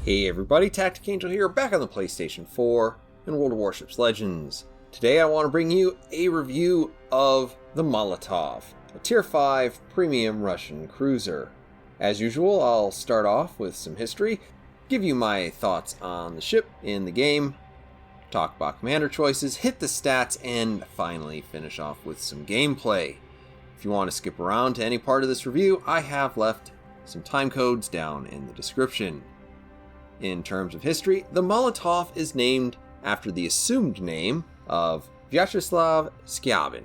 Hey everybody, TacticAngel here, back on the PlayStation 4 in World of Warships Legends. Today I want to bring you a review of the Molotov, a Tier 5 premium Russian cruiser. As usual, I'll start off with some history, give you my thoughts on the ship in the game, talk about commander choices, hit the stats, and finally finish off with some gameplay. If you want to skip around to any part of this review, I have left some time codes down in the description. In terms of history, the Molotov is named after the assumed name of Vyacheslav Skyabin.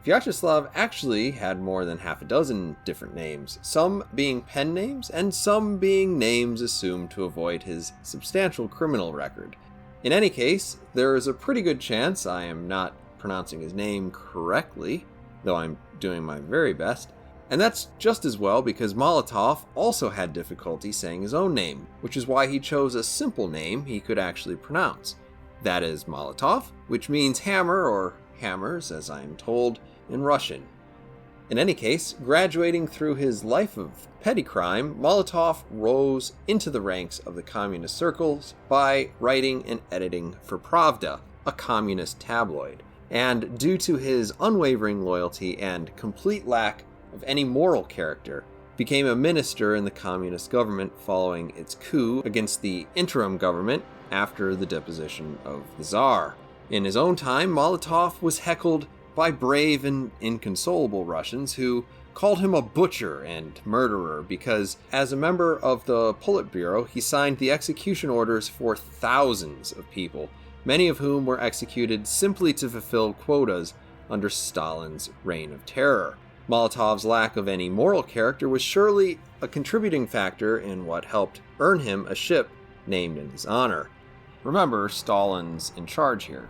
Vyacheslav actually had more than half a dozen different names, some being pen names and some being names assumed to avoid his substantial criminal record. In any case, there is a pretty good chance I am not pronouncing his name correctly, though I'm doing my very best. And that's just as well because Molotov also had difficulty saying his own name, which is why he chose a simple name he could actually pronounce. That is Molotov, which means hammer or hammers, as I am told, in Russian. In any case, graduating through his life of petty crime, Molotov rose into the ranks of the communist circles by writing and editing for Pravda, a communist tabloid. And due to his unwavering loyalty and complete lack of any moral character, became a minister in the communist government following its coup against the interim government after the deposition of the Tsar. In his own time, Molotov was heckled by brave and inconsolable Russians who called him a butcher and murderer because, as a member of the Politburo, he signed the execution orders for thousands of people, many of whom were executed simply to fulfill quotas under Stalin's reign of terror. Molotov's lack of any moral character was surely a contributing factor in what helped earn him a ship named in his honor. Remember, Stalin's in charge here.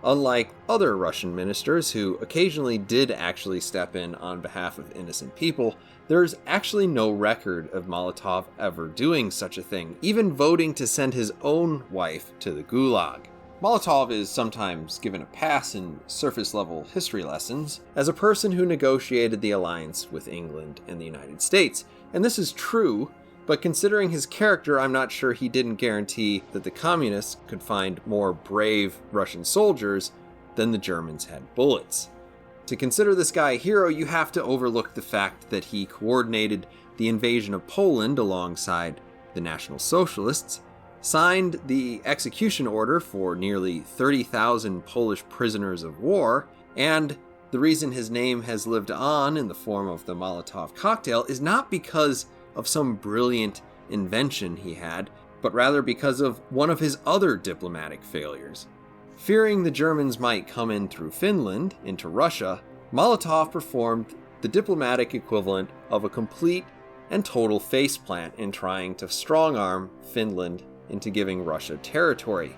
Unlike other Russian ministers who occasionally did actually step in on behalf of innocent people, there's actually no record of Molotov ever doing such a thing, even voting to send his own wife to the Gulag. Molotov is sometimes given a pass in surface-level history lessons as a person who negotiated the alliance with England and the United States, and this is true, but considering his character, I'm not sure he didn't guarantee that the communists could find more brave Russian soldiers than the Germans had bullets. To consider this guy a hero, you have to overlook the fact that he coordinated the invasion of Poland alongside the National Socialists, signed the execution order for nearly 30,000 Polish prisoners of war, and the reason his name has lived on in the form of the Molotov cocktail is not because of some brilliant invention he had, but rather because of one of his other diplomatic failures. Fearing the Germans might come in through Finland into Russia, Molotov performed the diplomatic equivalent of a complete and total faceplant in trying to strong-arm Finland into giving Russia territory.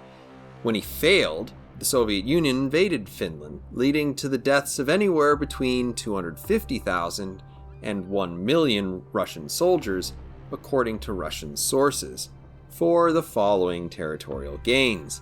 When he failed, the Soviet Union invaded Finland, leading to the deaths of anywhere between 250,000 and 1 million Russian soldiers, according to Russian sources, for the following territorial gains.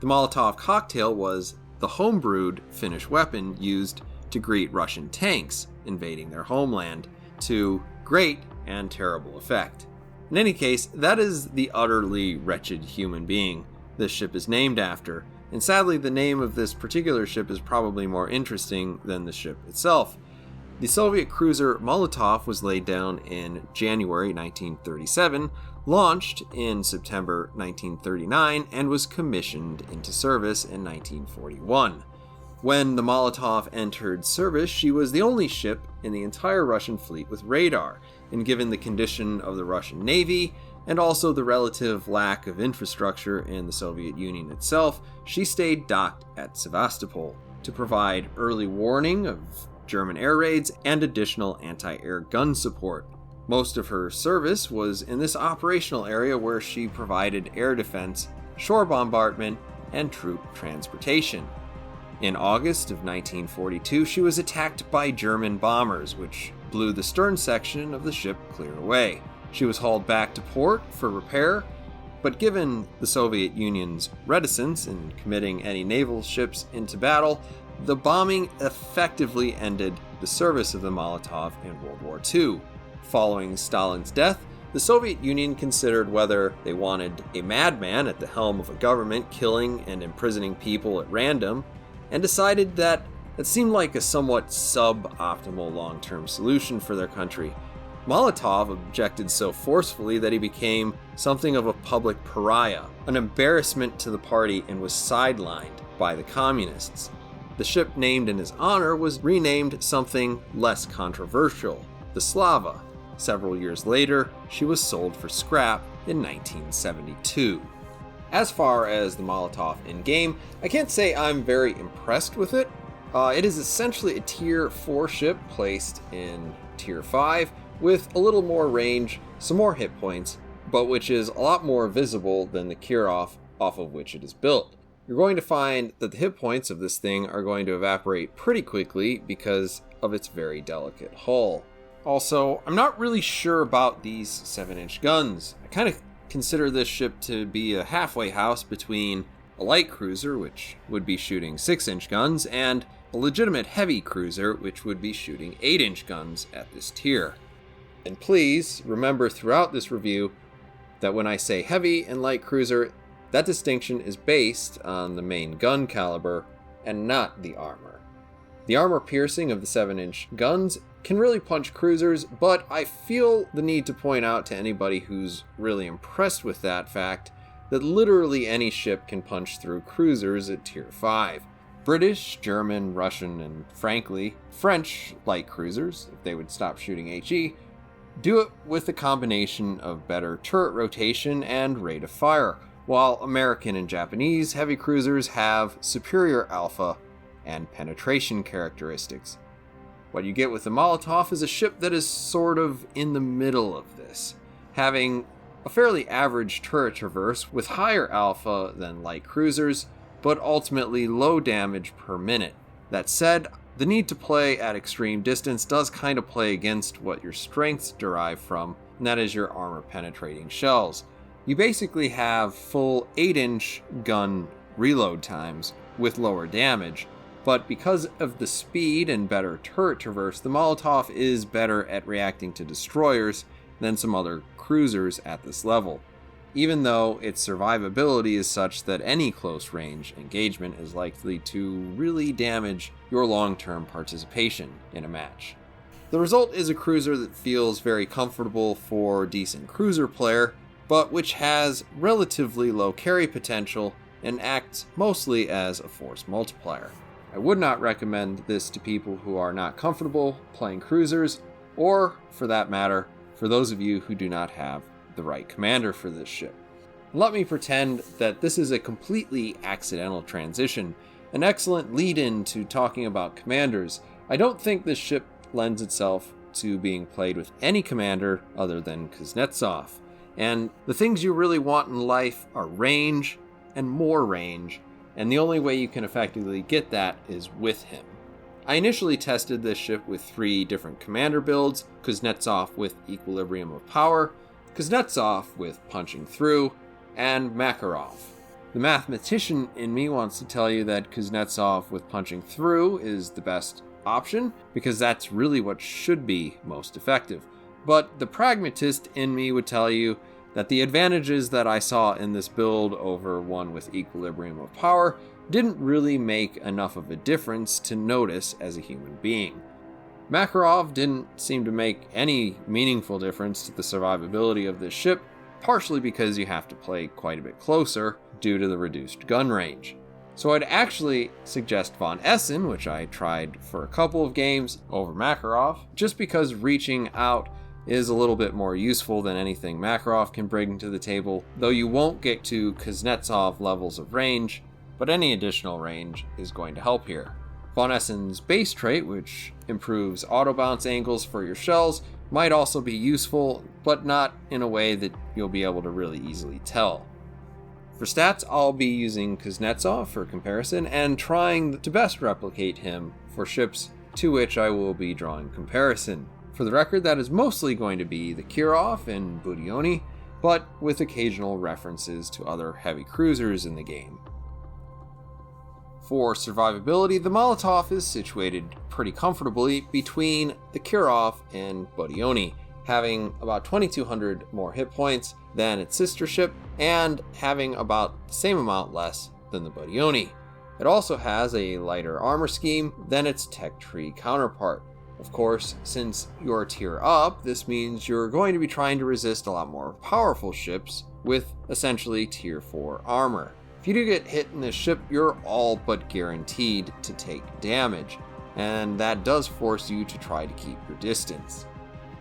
The Molotov cocktail was the homebrewed Finnish weapon used to greet Russian tanks invading their homeland, to great and terrible effect. In any case, that is the utterly wretched human being this ship is named after, and sadly the name of this particular ship is probably more interesting than the ship itself. The Soviet cruiser Molotov was laid down in January 1937, launched in September 1939, and was commissioned into service in 1941. When the Molotov entered service, she was the only ship in the entire Russian fleet with radar, and given the condition of the Russian Navy, and also the relative lack of infrastructure in the Soviet Union itself, she stayed docked at Sevastopol to provide early warning of German air raids and additional anti-air gun support. Most of her service was in this operational area where she provided air defense, shore bombardment, and troop transportation. In August of 1942, she was attacked by German bombers, which blew the stern section of the ship clear away. She was hauled back to port for repair, but given the Soviet Union's reticence in committing any naval ships into battle, the bombing effectively ended the service of the Molotov in World War II. Following Stalin's death, the Soviet Union considered whether they wanted a madman at the helm of a government killing and imprisoning people at random, and decided that it seemed like a somewhat suboptimal long-term solution for their country. Molotov objected so forcefully that he became something of a public pariah, an embarrassment to the party, and was sidelined by the communists. The ship named in his honor was renamed something less controversial, the Slava. Several years later, she was sold for scrap in 1972. As far as the Molotov in-game, I can't say I'm very impressed with it. It is essentially a Tier 4 ship placed in Tier 5 with a little more range, some more hit points, but which is a lot more visible than the Kirov off of which it is built. You're going to find that the hit points of this thing are going to evaporate pretty quickly because of its very delicate hull. Also, I'm not really sure about these 7-inch guns. I kind of consider this ship to be a halfway house between a light cruiser, which would be shooting 6-inch guns, and a legitimate heavy cruiser, which would be shooting 8-inch guns at this tier. And please remember throughout this review that when I say heavy and light cruiser, that distinction is based on the main gun caliber and not the armor. The armor piercing of the 7-inch guns can really punch cruisers, but I feel the need to point out to anybody who's really impressed with that fact that literally any ship can punch through cruisers at Tier 5. British, German, Russian, and frankly, French light cruisers, if they would stop shooting HE, do it with a combination of better turret rotation and rate of fire, while American and Japanese heavy cruisers have superior alpha and penetration characteristics. What you get with the Molotov is a ship that is sort of in the middle of this, having a fairly average turret traverse with higher alpha than light cruisers, but ultimately low damage per minute. That said, the need to play at extreme distance does kind of play against what your strengths derive from, and that is your armor penetrating shells. You basically have full 8-inch gun reload times with lower damage, but because of the speed and better turret traverse, the Molotov is better at reacting to destroyers than some other cruisers at this level, even though its survivability is such that any close-range engagement is likely to really damage your long-term participation in a match. The result is a cruiser that feels very comfortable for a decent cruiser player, but which has relatively low carry potential and acts mostly as a force multiplier. I would not recommend this to people who are not comfortable playing cruisers, or, for that matter, for those of you who do not have the right commander for this ship. Let me pretend that this is a completely accidental transition, an excellent lead-in to talking about commanders. I don't think this ship lends itself to being played with any commander other than Kuznetsov, and the things you really want in life are range and more range, and the only way you can effectively get that is with him. I initially tested this ship with 3 different commander builds: Kuznetsov with Equilibrium of Power, Kuznetsov with Punching Through, and Makarov. The mathematician in me wants to tell you that Kuznetsov with Punching Through is the best option, because that's really what should be most effective. But the pragmatist in me would tell you that the advantages that I saw in this build over one with Equilibrium of Power didn't really make enough of a difference to notice as a human being. Makarov didn't seem to make any meaningful difference to the survivability of this ship, partially because you have to play quite a bit closer due to the reduced gun range. So I'd actually suggest Von Essen, which I tried for a couple of games, over Makarov, just because reaching out is a little bit more useful than anything Makarov can bring to the table, though you won't get to Kuznetsov levels of range, but any additional range is going to help here. Von Essen's base trait, which improves auto bounce angles for your shells, might also be useful, but not in a way that you'll be able to really easily tell. For stats, I'll be using Kuznetsov for comparison and trying to best replicate him for ships to which I will be drawing comparison. For the record, that is mostly going to be the Kirov and Budyonny, but with occasional references to other heavy cruisers in the game. For survivability, the Molotov is situated pretty comfortably between the Kirov and Budyonny, having about 2,200 more hit points than its sister ship, and having about the same amount less than the Bodioni. It also has a lighter armor scheme than its tech tree counterpart. Of course, since you're tier up, this means you're going to be trying to resist a lot more powerful ships with essentially tier 4 armor. If you do get hit in this ship, you're all but guaranteed to take damage, and that does force you to try to keep your distance.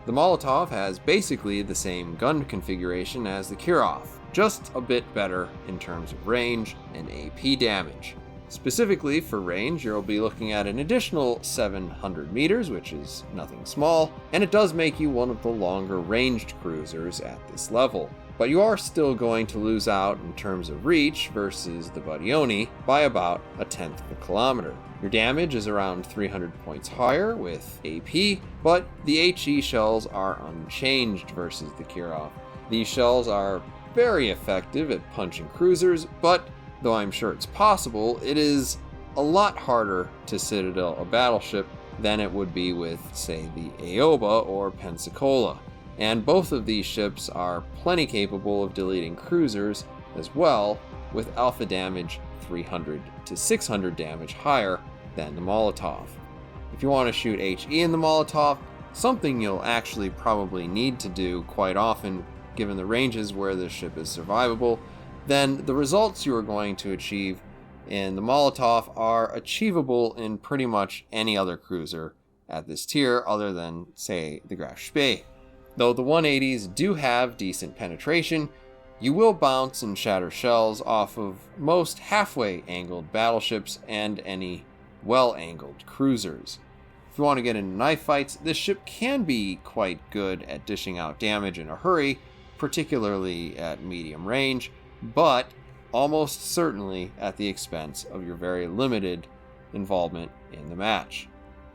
The Molotov has basically the same gun configuration as the Kirov, just a bit better in terms of range and AP damage. Specifically for range, you'll be looking at an additional 700 meters, which is nothing small, and it does make you one of the longer ranged cruisers at this level. But you are still going to lose out in terms of reach versus the Bodioni by about 1/10 of a kilometer. Your damage is around 300 points higher with AP, but the HE shells are unchanged versus the Kirov. These shells are very effective at punching cruisers, but though I'm sure it's possible, it is a lot harder to citadel a battleship than it would be with, say, the Aoba or Pensacola. And both of these ships are plenty capable of deleting cruisers as well, with alpha damage 300 to 600 damage higher than the Molotov. If you want to shoot HE in the Molotov, something you'll actually probably need to do quite often given the ranges where this ship is survivable, then the results you are going to achieve in the Molotov are achievable in pretty much any other cruiser at this tier other than, say, the Graf Spee. Though the 180s do have decent penetration, you will bounce and shatter shells off of most halfway angled battleships and any well-angled cruisers. If you want to get into knife fights, this ship can be quite good at dishing out damage in a hurry, particularly at medium range, but almost certainly at the expense of your very limited involvement in the match.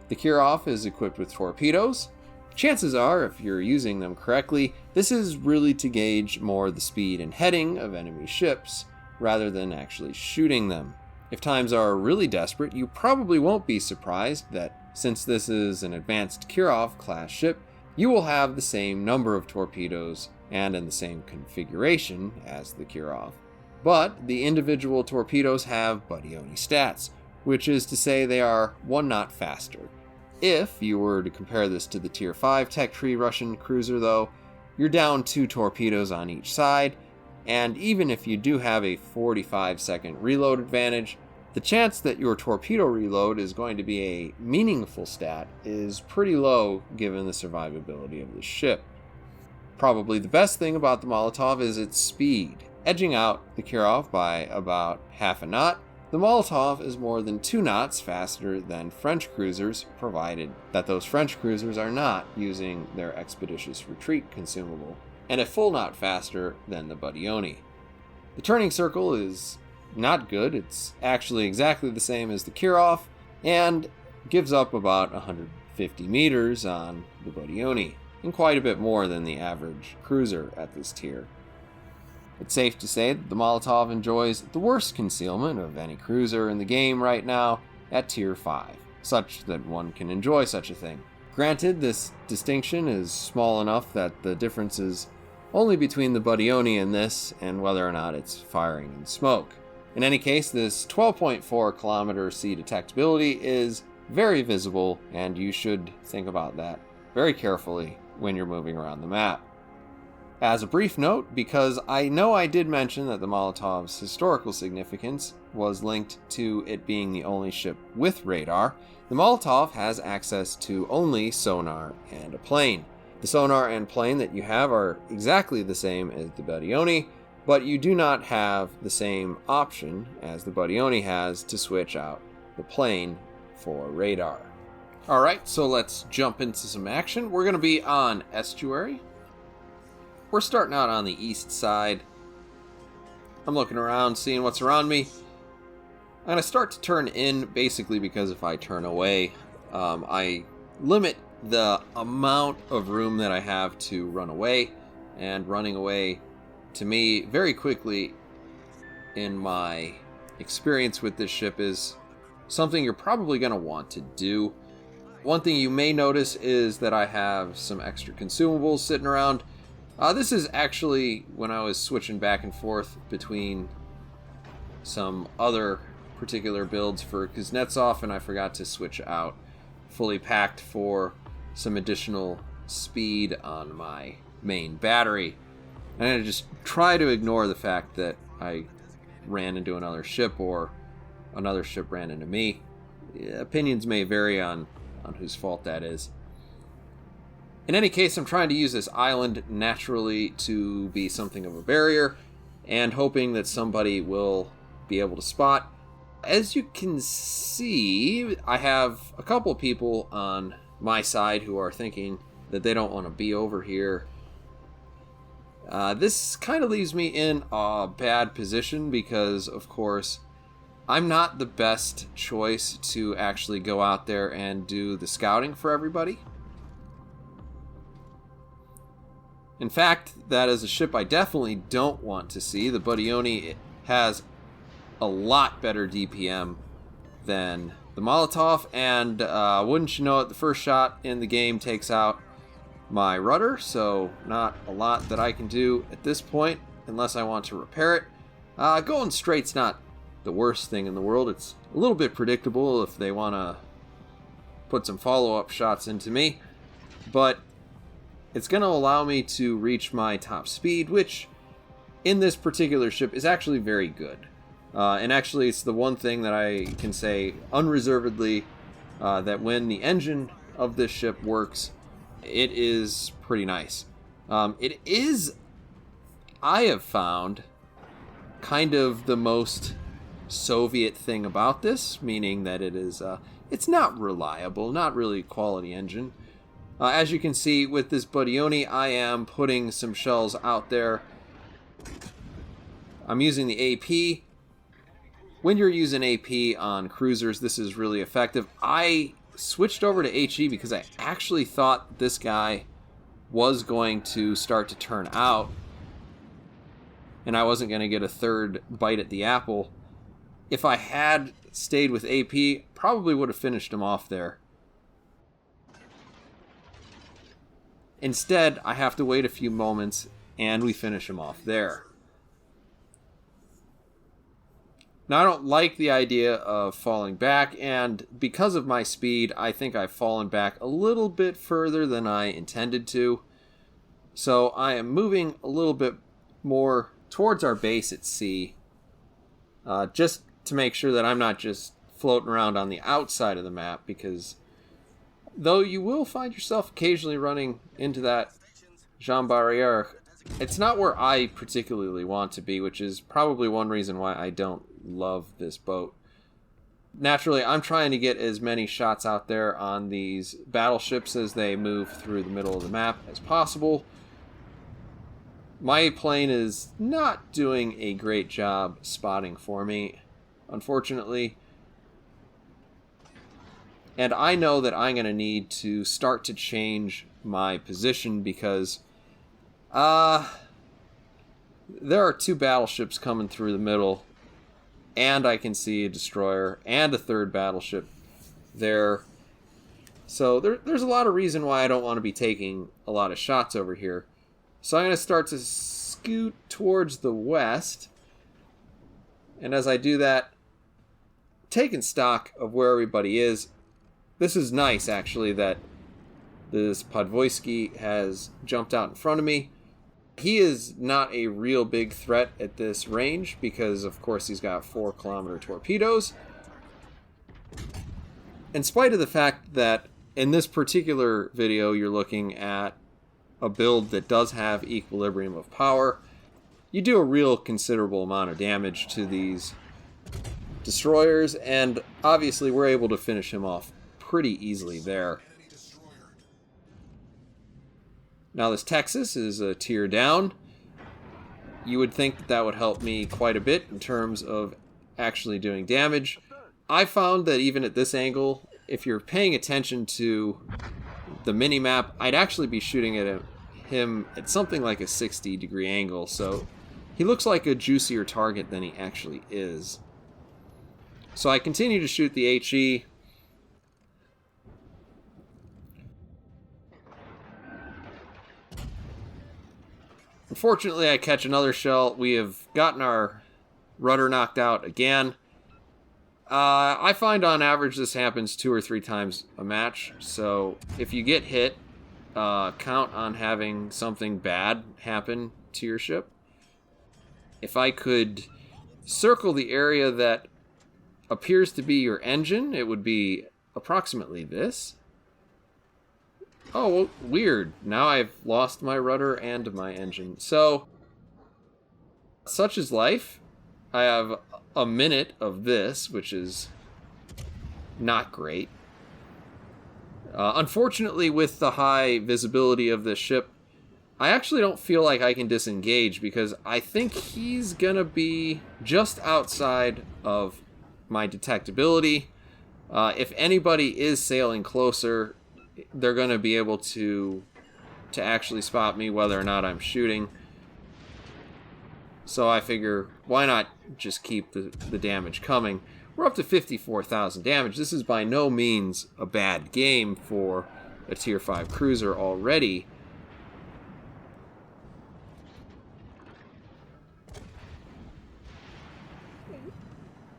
The Kirov is equipped with torpedoes. Chances are, if you're using them correctly, this is really to gauge more the speed and heading of enemy ships, rather than actually shooting them. If times are really desperate, you probably won't be surprised that, since this is an advanced Kirov class ship, you will have the same number of torpedoes and in the same configuration as the Kirov. But the individual torpedoes have Bodioni stats, which is to say they are 1 knot faster. If you were to compare this to the Tier 5 tech tree Russian cruiser though, you're down 2 torpedoes on each side, and even if you do have a 45-second reload advantage, the chance that your torpedo reload is going to be a meaningful stat is pretty low given the survivability of the ship. Probably the best thing about the Molotov is its speed. Edging out the Kirov by about half a knot, the Molotov is more than 2 knots faster than French cruisers, provided that those French cruisers are not using their expeditious retreat consumable, and a full knot faster than the Bodioni. The turning circle is not good. It's actually exactly the same as the Kirov, and gives up about 150 meters on the Bodioni, and quite a bit more than the average cruiser at this tier. It's safe to say that the Molotov enjoys the worst concealment of any cruiser in the game right now at Tier 5, such that one can enjoy such a thing. Granted, this distinction is small enough that the difference is only between the Bodioni and this and whether or not it's firing in smoke. In any case, this 12.4 kilometer sea detectability is very visible, and you should think about that very carefully when you're moving around the map. As a brief note, because I know I did mention that the Molotov's historical significance was linked to it being the only ship with radar, the Molotov has access to only sonar and a plane. The sonar and plane that you have are exactly the same as the Bodioni, but you do not have the same option as the Bodioni has to switch out the plane for radar. Alright, so let's jump into some action. We're going to be on Estuary. We're starting out on the east side. I'm looking around, seeing what's around me. I'm going to start to turn in, basically because if I turn away, I limit the amount of room that I have to run away. And running away, to me, very quickly, in my experience with this ship, is something you're probably going to want to do. One thing you may notice is that I have some extra consumables sitting around. This is actually when I was switching back and forth between some other particular builds for Kuznetsov, and I forgot to switch out fully packed for some additional speed on my main battery. And I just try to ignore the fact that I ran into another ship or another ship ran into me. Opinions may vary on whose fault that is. In any case, I'm trying to use this island naturally to be something of a barrier and hoping that somebody will be able to spot. As you can see, I have a couple people on my side who are thinking that they don't want to be over here. This kind of leaves me in a bad position because, of course, I'm not the best choice to actually go out there and do the scouting for everybody. In fact, that is a ship I definitely don't want to see. The Bodioni has a lot better DPM than the Molotov, and wouldn't you know it, the first shot in the game takes out my rudder, so not a lot that I can do at this point unless I want to repair it. Going straight's not the worst thing in the world. It's a little bit predictable if they want to put some follow-up shots into me, but it's going to allow me to reach my top speed, which in this particular ship is actually very good. And actually it's the one thing that I can say unreservedly, that when the engine of this ship works, it is pretty nice. It is, I have found, kind of the most Soviet thing about this, meaning that it is, it's not reliable, not really quality engine. As you can see with this Bodioni, I am putting some shells out there. I'm using the AP. When you're using AP on cruisers, this is really effective. I switched over to HE because I actually thought this guy was going to start to turn out and I wasn't going to get a third bite at the apple. If I had stayed with AP, probably would have finished him off there. Instead, I have to wait a few moments and we finish him off there. Now, I don't like the idea of falling back, and because of my speed, I think I've fallen back a little bit further than I intended to. So I am moving a little bit more towards our base at sea, just to make sure that I'm not just floating around on the outside of the map, because though you will find yourself occasionally running into that Jean Barrière, it's not where I particularly want to be, which is probably one reason why I don't love this boat. Naturally, I'm trying to get as many shots out there on these battleships as they move through the middle of the map as possible. My plane is not doing a great job spotting for me, unfortunately. And I know that I'm going to need to start to change my position because there are two battleships coming through the middle, and I can see a destroyer and a third battleship there. So there's a lot of reason why I don't want to be taking a lot of shots over here. So I'm going to start to scoot towards the west. And as I do that, taking stock of where everybody is, this is nice actually that this Podvoisky has jumped out in front of me. He is not a real big threat at this range because, of course, he's got 4-kilometer torpedoes. In spite of the fact that in this particular video you're looking at a build that does have equilibrium of power, you do a real considerable amount of damage to these destroyers, and obviously we're able to finish him off pretty easily there. Now this Texas is a tier down. You would think that that would help me quite a bit in terms of actually doing damage. I found that even at this angle, if you're paying attention to the mini-map, I'd actually be shooting at him at something like a 60-degree angle, so he looks like a juicier target than he actually is. So I continue to shoot the HE. Unfortunately, I catch another shell. We have gotten our rudder knocked out again. I find on average this happens 2 or 3 times a match. So if you get hit, count on having something bad happen to your ship. If I could circle the area that appears to be your engine, it would be approximately this. Oh, well, weird. Now I've lost my rudder and my engine. So, such is life. I have a minute of this, which is not great. Unfortunately, with the high visibility of this ship, I actually don't feel like I can disengage because I think he's gonna be just outside of my detectability. If anybody is sailing closer, they're gonna be able to actually spot me whether or not I'm shooting. So I figure, why not just keep the damage coming? We're up to 54,000 damage. This is by no means a bad game for a Tier 5 cruiser already.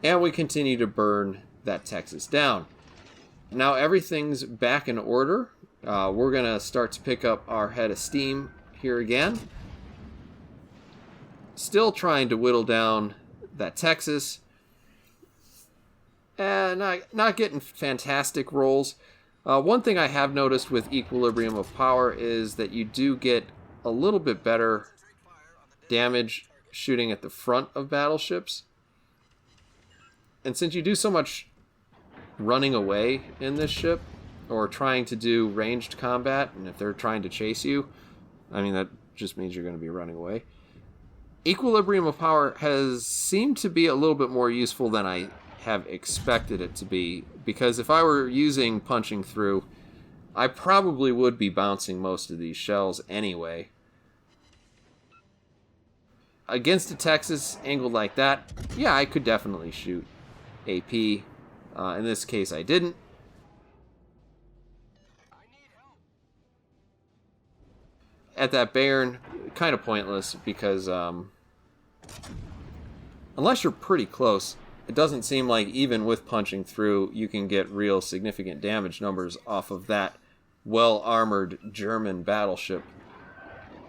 And we continue to burn that Texas down. Now everything's back in order. We're going to start to pick up our head of steam here again. Still trying to whittle down that Texas. And not getting fantastic rolls. One thing I have noticed with Equilibrium of Power is that you do get a little bit better damage shooting at the front of battleships. And since you do so much running away in this ship, or trying to do ranged combat, and if they're trying to chase you, I mean, that just means you're going to be running away. Equilibrium of Power has seemed to be a little bit more useful than I have expected it to be, because if I were using punching through, I probably would be bouncing most of these shells anyway. Against a Texas angled like that, yeah, I could definitely shoot AP. In this case, I didn't. At that Baron, kind of pointless because unless you're pretty close, it doesn't seem like even with punching through, you can get real significant damage numbers off of that well-armored German battleship.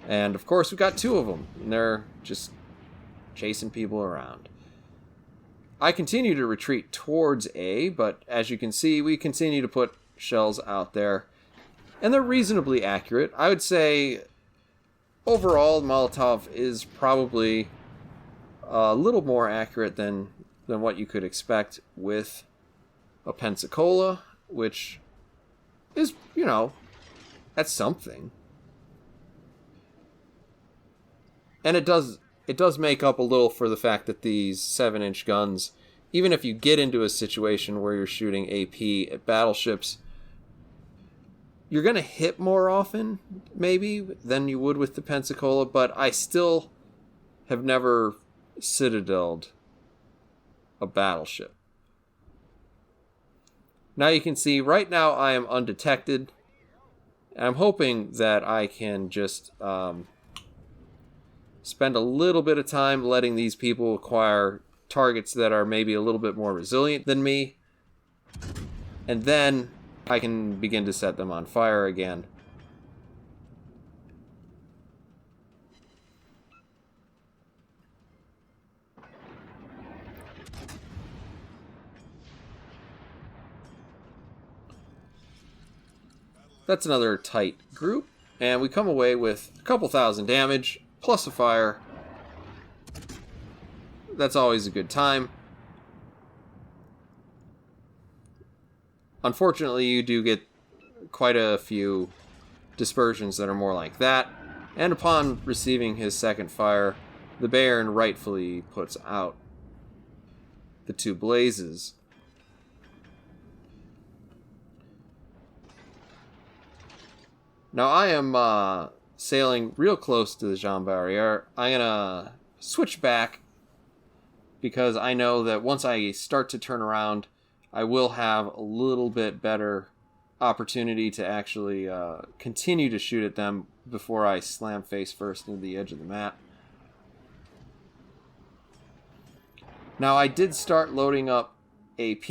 And of course, we've got 2 of them, and they're just chasing people around. I continue to retreat towards A, but as you can see, we continue to put shells out there. And they're reasonably accurate. I would say, overall, Molotov is probably a little more accurate than what you could expect with a Pensacola, which is, you know, that's something. And it does make up a little for the fact that these 7-inch guns, even if you get into a situation where you're shooting AP at battleships, you're going to hit more often, maybe, than you would with the Pensacola, but I still have never citadeled a battleship. Now you can see, right now I am undetected. I'm hoping that I can just spend a little bit of time letting these people acquire targets that are maybe a little bit more resilient than me, and then I can begin to set them on fire again. That's another tight group, and we come away with a couple thousand damage, plus a fire. That's always a good time. Unfortunately, you do get quite a few dispersions that are more like that, and upon receiving his second fire, the Baron rightfully puts out the 2 blazes. Now I am sailing real close to the Jean Barriere. I'm gonna switch back because I know that once I start to turn around, I will have a little bit better opportunity to actually continue to shoot at them before I slam face first into the edge of the map. Now, I did start loading up AP,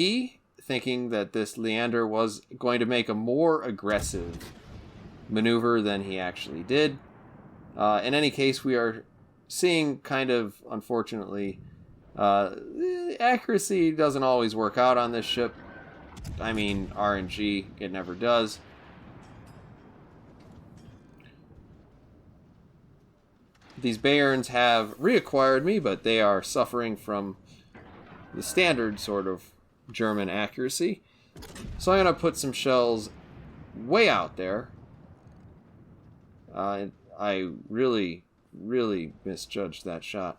thinking that this Leander was going to make a more aggressive maneuver than he actually did. In any case, we are seeing kind of, unfortunately, accuracy doesn't always work out on this ship. I mean, RNG, it never does. These Bayerns have reacquired me, but they are suffering from the standard sort of German accuracy. So I'm going to put some shells way out there. I really misjudged that shot.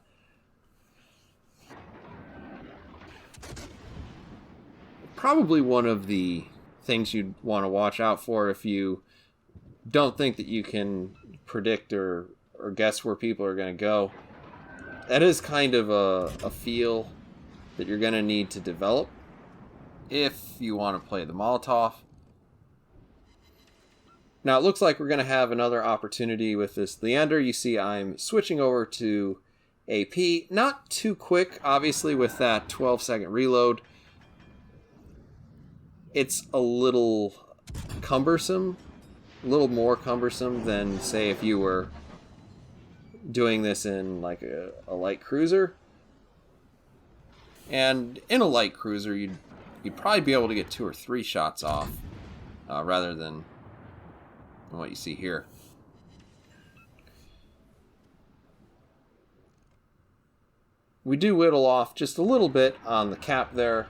Probably one of the things you'd want to watch out for if you don't think that you can predict or guess where people are going to go. That is kind of a feel that you're going to need to develop if you want to play the Molotov. Now it looks like we're going to have another opportunity with this Leander. You see I'm switching over to AP. Not too quick, obviously, with that 12-second reload. It's a little cumbersome, a little more cumbersome than, say, if you were doing this in like a light cruiser. And in a light cruiser, you'd probably be able to get 2 or 3 shots off, rather than what you see here. We do whittle off just a little bit on the cap there.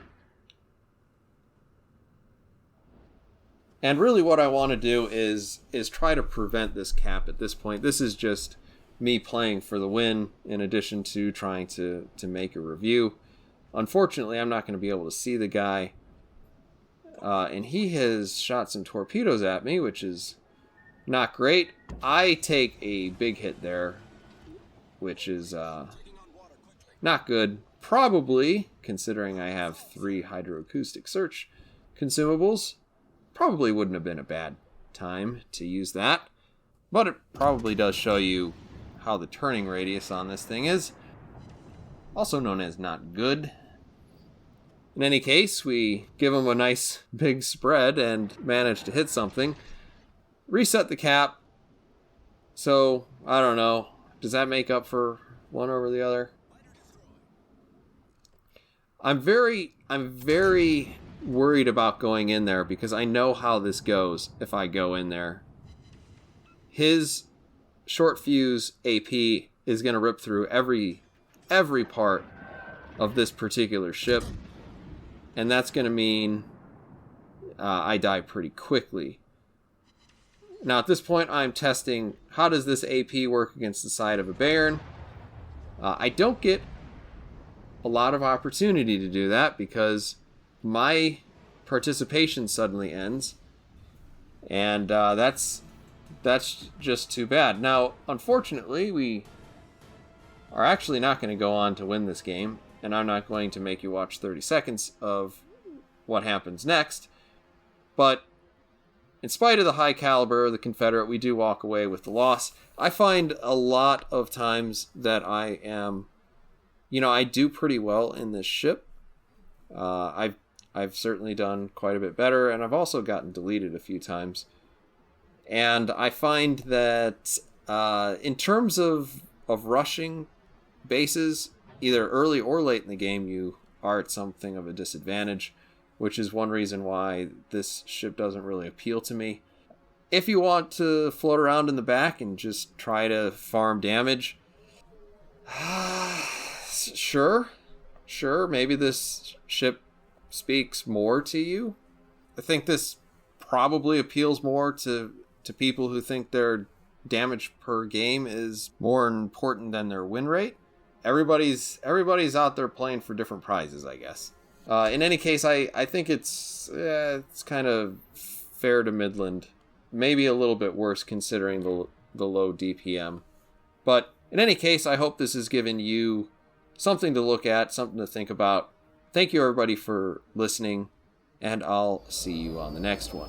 And really what I want to do is try to prevent this cap at this point. This is just me playing for the win in addition to trying to make a review. Unfortunately, I'm not going to be able to see the guy. And he has shot some torpedoes at me, which is not great. I take a big hit there, which is not good. Probably, considering I have 3 hydroacoustic search consumables, probably wouldn't have been a bad time to use that. But it probably does show you how the turning radius on this thing is. Also known as not good. In any case, we give him a nice big spread and manage to hit something. Reset the cap. So, I don't know. Does that make up for one over the other? I'm very worried about going in there because I know how this goes if I go in there. His short fuse AP is going to rip through every part of this particular ship. And that's going to mean I die pretty quickly. Now at this point I'm testing how does this AP work against the side of a Bayern. I don't get a lot of opportunity to do that because my participation suddenly ends. And that's just too bad. Now, unfortunately, we are actually not going to go on to win this game. And I'm not going to make you watch 30 seconds of what happens next. But in spite of the high caliber of the Confederate, we do walk away with the loss. I find a lot of times that I am, I do pretty well in this ship. I've certainly done quite a bit better, and I've also gotten deleted a few times. And I find that in terms of rushing bases, either early or late in the game, you are at something of a disadvantage, which is one reason why this ship doesn't really appeal to me. If you want to float around in the back and just try to farm damage, sure, maybe this ship speaks more to you. I think this probably appeals more to people who think their damage per game is more important than their win rate. Everybody's out there playing for different prizes, I guess. In any case, I think it's kind of fair to Midland. Maybe a little bit worse considering the low DPM. But in any case, I hope this has given you something to look at, something to think about. Thank you, everybody, for listening, and I'll see you on the next one.